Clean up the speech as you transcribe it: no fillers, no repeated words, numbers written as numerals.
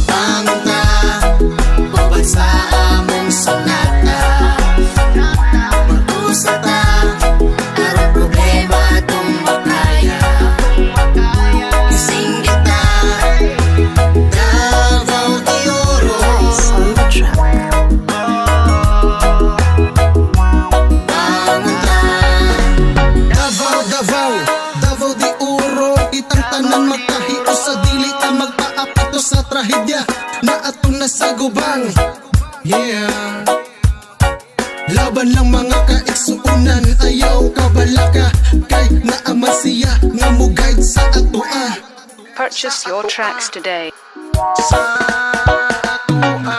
Pangta, bubad sa among sonata. Mag-usata, aron problema itong makaya. Ising kita, Davao de Oro. Pangta, Davao de Oro. Itang tanan magkahito sa dili ka magpaapito sa trahedya na atong nasagubang. Yeah, laban lang mga kaigsuunan, ayaw kabalaka kay naaman siya nga mugayad sa atoa. Purchase your tracks today. Sa atoa.